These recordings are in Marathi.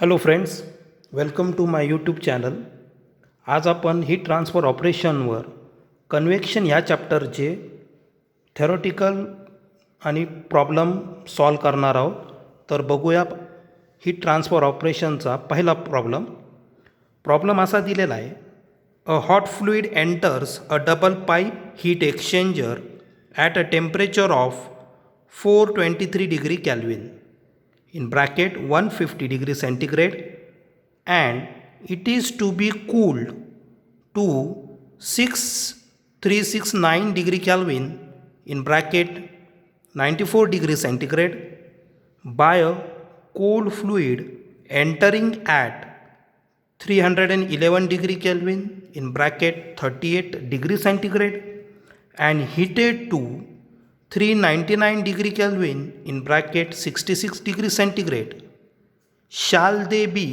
Hello friends, welcome to my YouTube channel. आज आपण हीट ट्रान्सफर ऑपरेशनवर कन्व्हेक्शन ह्या चॅप्टरचे थेरॉटिकल आणि प्रॉब्लेम सॉल्व करणार आहोत. तर बघूया हीट ट्रान्सफर ऑपरेशनचा पहिला प्रॉब्लेम असा दिलेला आहे. A hot fluid enters a double pipe heat exchanger at a temperature of 423 degree Calvin in bracket 150 degree centigrade, and it is to be cooled to 6369 degree Kelvin in bracket 94 degree centigrade by a cold fluid entering at 311 degree Kelvin in bracket 38 degree centigrade and heated to 399 degree Kelvin in bracket 66 degree centigrade. Shall they be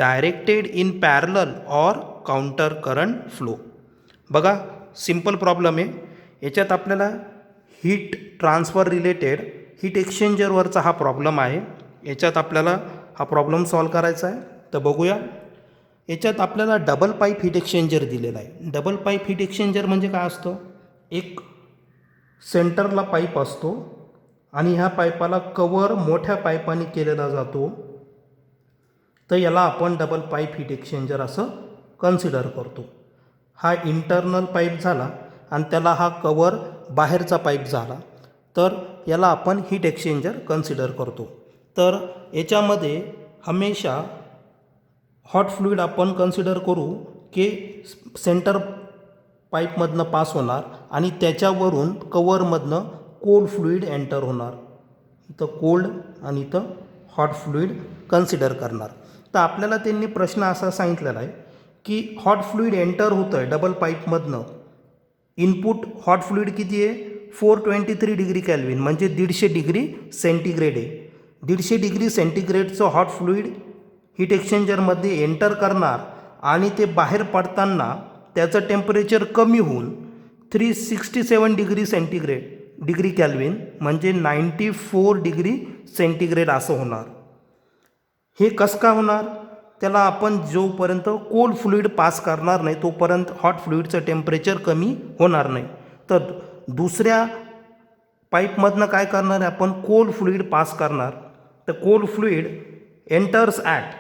directed in parallel or counter current flow? बघा, सिंपल प्रॉब्लेम आहे. याच्यात आपल्याला हीट ट्रान्सफर रिलेटेड हीट एक्सचेंजरवरचा हा प्रॉब्लेम आहे. याच्यात आपल्याला हा प्रॉब्लेम सॉल्व करायचा आहे. तर बघूया. याच्यात आपल्याला डबल पाईप हीट एक्सचेंजर दिलेला आहे. डबल पाईप हीट एक्सचेंजर म्हणजे काय असतं? एक सेंटरला पाईप असतो आणि ह्या पाईपाला कवर मोठ्या पाईपाने केलेला जातो. तर याला आपण डबल पाईप हीट एक्सचेंजर असं कन्सिडर करतो. हा इंटरनल पाईप झाला आणि त्याला हा कवर बाहेरचा पाईप झाला, तर याला आपण हीट एक्सचेंजर कन्सिडर करतो. तर याच्यामध्ये हमेशा हॉट फ्लुइड आपण कन्सिडर करू की सेंटर पाईपमधनं पास होणार आणि त्याच्यावरून कवरमधनं कोल्ड फ्लुइड एंटर होणार. इथं कोल्ड आणि इथं हॉट फ्लुइड कन्सिडर करणार. तर आपल्याला त्यांनी प्रश्न असा सांगितलेला आहे की हॉट फ्लुइड एंटर होतं आहे डबल पाईपमधनं. इनपुट हॉट फ्लुइड किती आहे? 423 डिग्री कॅल्विन म्हणजे 150 डिग्री सेंटीग्रेड आहे. 150 डिग्री सेंटीग्रेडचं हॉट फ्लुइड हीट एक्सचेंजरमध्ये एंटर करणार आणि ते बाहेर पडताना त्याचं टेम्परेचर कमी होऊन 367 डिग्री कॅल्विन म्हणजे 94 डिग्री सेंटीग्रेड असं होणार. हे कसं का होणार? त्याला आपण जोपर्यंत कोल्ड फ्लुइड पास करणार नाही तोपर्यंत हॉट फ्लुइडचं टेम्परेचर कमी होणार नाही. तर दुसऱ्या पाईपमधनं काय करणार आहे आपण? कोल्ड फ्लुइड पास करणार. तर cold fluid enters at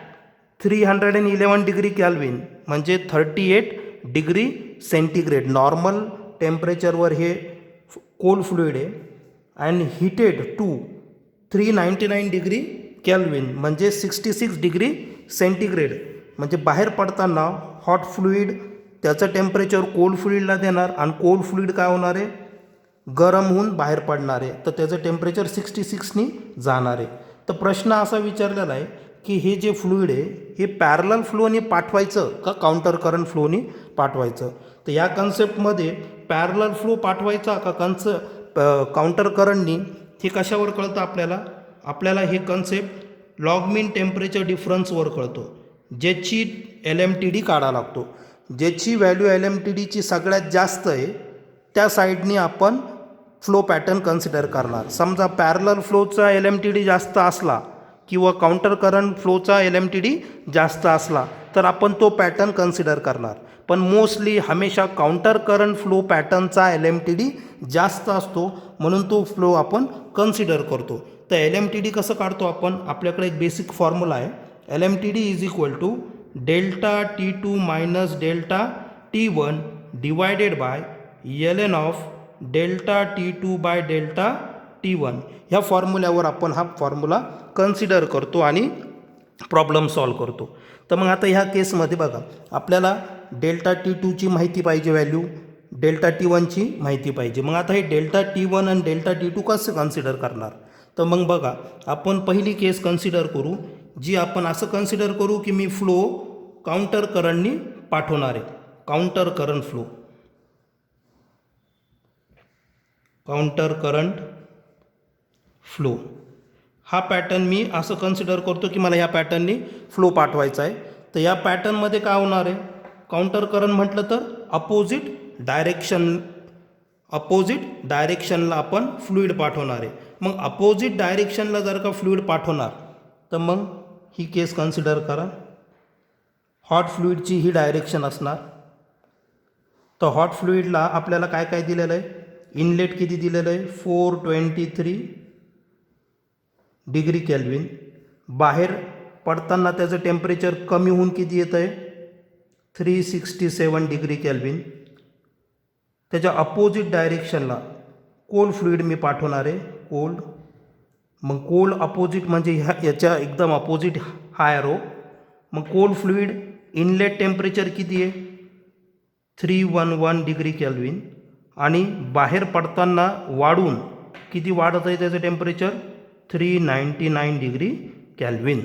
311 degree kelvin म्हणजे 38 डिग्री सेंटीग्रेड नॉर्मल टेम्परेचरवर हे कोल्ड फ्लुइड आहे. And heated to 399 degree kelvin म्हणजे 66 डिग्री सेंटीग्रेड म्हणजे बाहेर पडताना हॉट फ्लुइड त्याचं टेम्परेचर कोल्ड फ्लुइडला देणार आणि कोल्ड फ्लुइड काय होणार आहे? गरम होऊन बाहेर पडणार आहे. तर त्याचं टेम्परेचर 66नी जाणार आहे. तर प्रश्न असा विचारलेला आहे की हे जे फ्लुइड आहे हे पॅरलल फ्लोनी पाठवायचं का काउंटर करंट फ्लोनी पाठवायचं? तर या कन्सेप्टमध्ये पॅरलल फ्लो पाठवायचा का काउंटर करंटनी हे कशावर कळतं आपल्याला? आपल्याला हे कन्सेप्ट लॉग मीन टेम्परेचर डिफरन्सवर कळतो, ज्याची LMTD काढावा लागतो. ज्याची व्हॅल्यू LMTDची सगळ्यात जास्त आहे त्या साईडनी आपण फ्लो पॅटर्न कन्सिडर करणार. समजा पॅरलल फ्लोचा LMTD जास्त असला किंवा काउंटर करंट फ्लोचा LMTD जास्त असला तर आपण तो पॅटर्न कन्सिडर करणार. पण मोस्टली हमेशा काउंटर करंट फ्लो पॅटर्नचा LMTD जास्त असतो म्हणून तो फ्लो आपण कन्सिडर करतो. तर LMTD कसं काढतो आपण? आपल्याकडे एक बेसिक फॉर्म्युला आहे. LMTD is equal to delta T2 minus delta T1 divided by ln of delta T2 by delta T1. ह्या फॉर्म्युल्यावर आपण हा फॉर्म्युला कन्सिडर करतो आणि प्रॉब्लेम सॉल्व करतो. तर मग आता ह्या केसमध्ये बघा, आपल्याला डेल्टा T2ची माहिती पाहिजे व्हॅल्यू, डेल्टा T1ची माहिती पाहिजे. मग आता हे डेल्टा T1 आणि डेल्टा T2 कसं कन्सिडर करणार? तर मग बघा, आपण पहिली केस कन्सिडर करू जी आपण असं कन्सिडर करू की मी फ्लो काउंटर करंटनी पाठवणार आहे. Counter current flow, counter current flow हा पॅटर्न मी असं कन्सिडर करतो की मला ह्या पॅटर्ननी फ्लो पाठवायचा आहे. तर या पॅटर्नमध्ये काय होणार आहे? काउंटर करंट म्हटलं तर अपोजिट डायरेक्शनला आपण फ्लुइड पाठवणार आहे. मग अपोजिट डायरेक्शनला जर का फ्लुइड पाठवणार तर मग ही केस कन्सिडर करा. हॉट फ्लुईडची ही डायरेक्शन असणार. तर हॉट फ्लुईडला आपल्याला काय काय दिलेलं आहे, इनलेट किती दिलेलं आहे 423 डिग्री केल्विन. बाहेर पडताना त्याचं टेम्परेचर कमी होऊन किती येतं आहे 367 डिग्री केल्विन. त्याच्या अपोजिट डायरेक्शनला कोल्ड फ्लुईड मी पाठवणार आहे, कोल्ड. मग कोल्ड अपोजिट म्हणजे याच्या एकदम अपोजिट हा ॲरो. मग कोल्ड फ्लुईड इनलेट टेम्परेचर किती आहे 311 डिग्री केल्विन आणि बाहेर पडताना वाढून किती वाढत आहे त्याचं temperature 399 degree kelvin.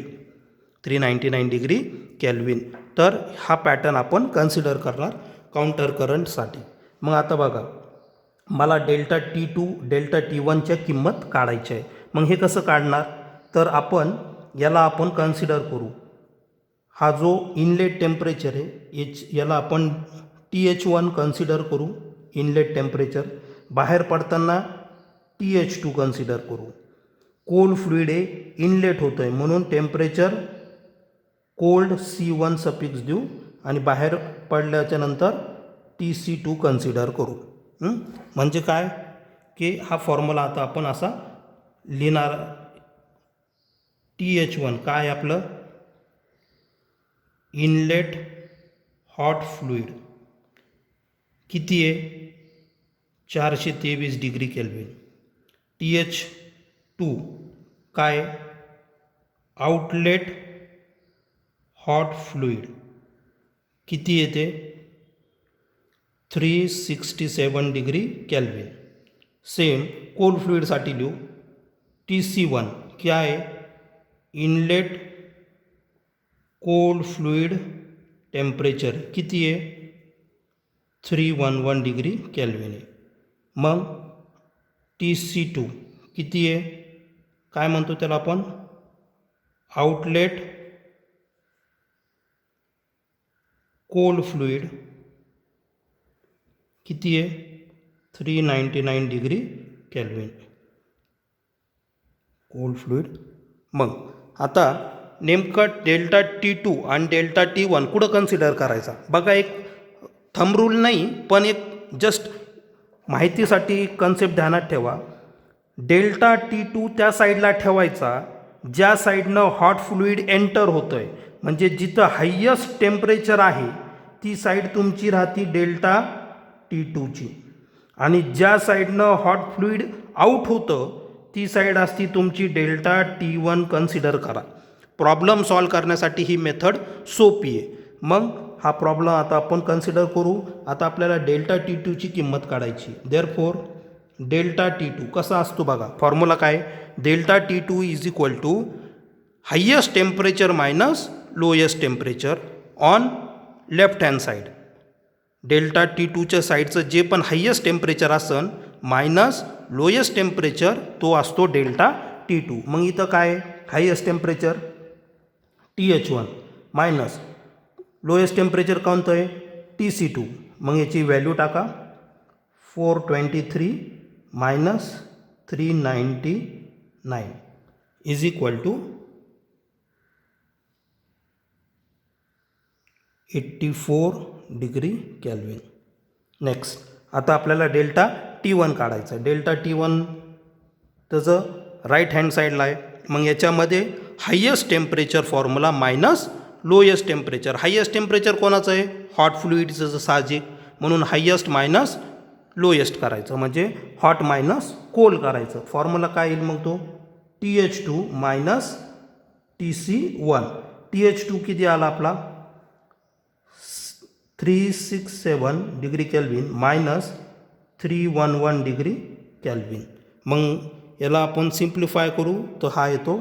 399 degree kelvin. तर हा पॅटर्न आपण कन्सिडर करणार काउंटर करंटसाठी. मग आता बघा, मला डेल्टा T2 डेल्टा T1च्या किंमत काढायची आहे. मग हे कसं काढणार, तर याला आपण कन्सिडर करू. हा जो इनलेट टेम्परेचर आहे याला आपण TH1 कन्सिडर करू इनलेट टेम्परेचर. बाहेर पडताना TH2 कन्सिडर करू. कोल्ड फ्लुईड हे इनलेट होतं आहे म्हणून टेम्परेचर कोल्ड C1 सफिक्स देऊ आणि बाहेर पडल्याच्या नंतर TC2 कन्सिडर करू. म्हणजे काय की हा फॉर्म्युला आता आपण असा लिहिणार. TH1 काय आपलं इनलेट हॉट फ्लुईड किती आहे 423 डिग्री केल्विन. TH2 काय आउटलेट हॉट फ्लुईड किती येते 367 डिग्री केल्विन. सेम कोल्ड फ्लुईडसाठी लिहू. TC1 क्या आहे इनलेट कोल्ड फ्लुईड टेम्परेचर किती आहे 311 डिग्री केल्विन आहे. मग TC2 किती आहे, काय म्हणतो त्याला आपण आउटलेट कोल्ड फ्लुईड किती आहे 399 डिग्री केल्विन कोल्ड फ्लुईड. मग आता नेमकं डेल्टा T2 आणि डेल्टा T1 कुठं कन्सिडर करायचा बघा. एक थंब रूल नाही पण एक जस्ट माहितीसाठी कन्सेप्ट ध्यानात ठेवा. डेल्टा T2 त्या साईडला ठेवायचा ज्या साईडनं हॉट फ्लुईड एंटर होतं आहे. म्हणजे जिथं हायस्ट टेम्परेचर आहे ती साईड तुमची राहती डेल्टा T2ची आणि ज्या साईडनं हॉट फ्लुईड आउट होतं ती साईड असती तुमची डेल्टा T1 कन्सिडर करा. प्रॉब्लेम सॉल्व करण्यासाठी ही मेथड सोपी आहे. मग हा प्रॉब्लेम आता आपण कन्सिडर करू. आता आपल्याला डेल्टा T2ची किंमत काढायची. देअरफॉर डेल्टा T2 कसा असतो बघा, फॉर्म्युला काय delta T2 is equal to highest temperature minus lowest temperature on left hand side. Delta T2च्या साईडचं जे पण हायेस्ट टेम्परेचर असन मायनस लोएस्ट टेम्परेचर तो असतो डेल्टा T2. मग इथं काय highest temperature TH1 minus lowest temperature कोणतं आहे TC2. मग याची व्हॅल्यू टाका 423 minus 399 is equal to 84 degree kelvin. Next आता आपल्याला डेल्टा T1 काढायचं. डेल्टा T1 त्याचं राईट हँड साईडला आहे. मग याच्यामध्ये highest temperature formula minus lowest temperature. Highest temperature कोणाचं आहे हॉट फ्लुईडचं साहजिक म्हणून हायेस्ट मायनस लोएस्ट करायचं म्हणजे हॉट मायनस कोल्ड करायचं. फॉर्म्युला काय येईल मग तो TH2 मायनस TC1. TH2 किती आला आपला 367 degree kelvin minus 311 degree kelvin. मग याला आपण सिम्प्लिफाय करू तर हा येतो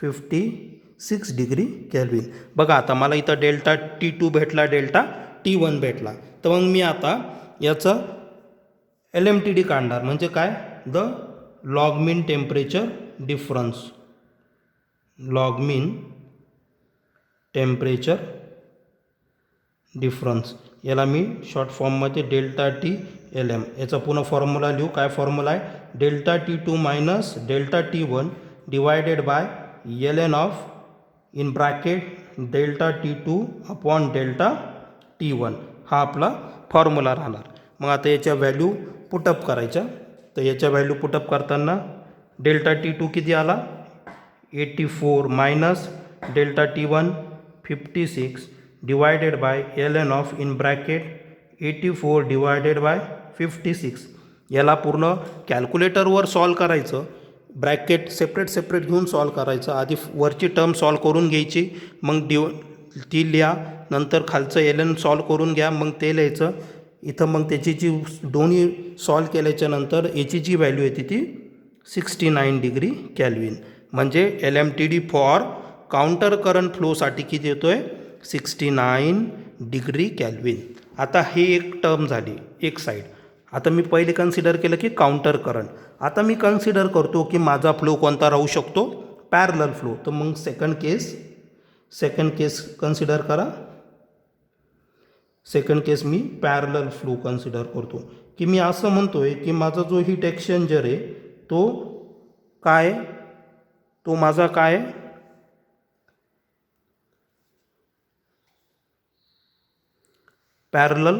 56 डिग्री केल्विन. बघा आता मला इथं डेल्टा T2 भेटला डेल्टा T1 भेटला. तर मग मी आता याचं LMTD काढणार म्हणजे काय the log mean temperature difference. Log mean temperature difference याला मी शॉर्ट फॉर्ममध्ये डेल्टा TLM याचा पुन्हा फॉर्म्युला लिहू. काय फॉर्म्युला आहे delta T2 minus delta T1 divided by ln of in bracket delta T2 upon delta T1 हा आपला फॉर्म्युला राहणार. मग आता याच्या व्हॅल्यू पुटअप करायच्या. तर याच्या व्हॅल्यू पुटअप करताना डेल्टा T2 किती आला 84 minus delta T1 56 divided by ln of in bracket 84 divided by 56. याला पूर्ण कॅल्क्युलेटरवर सॉल्व करायचं. ब्रॅकेट सेपरेट घेऊन सॉल्व करायचं. आधी वरची टर्म सॉल्व करून घ्यायची, मग ती लिहा. नंतर खालचं ln सॉल्व करून घ्या, मग ते लिहायचं. इथं मग त्याची जी दोन्ही सॉल्व केल्याच्या नंतर याची जी व्हॅल्यू येते ती 69 डिग्री कॅल्विन. म्हणजे LMTD फॉर काउंटर करंट फ्लोसाठी किती येतो आहे 69 डिग्री कॅल्विन. आता हे एक टर्म झाली एक साईड. आता मी पहिले कन्सिडर केलं की काउंटर करंट. आता मी कन्सिडर करतो की माझा फ्लो कोणता राहू शकतो पॅरलल फ्लो. तर मग सेकंड केस कन्सिडर करा. सेकंड केस मी पॅरलल फ्लो कन्सिडर करतो की मी असं म्हणतो आहे की माझा जो हीट एक्सचेंजर आहे तो काय तो माझा काय पॅरलल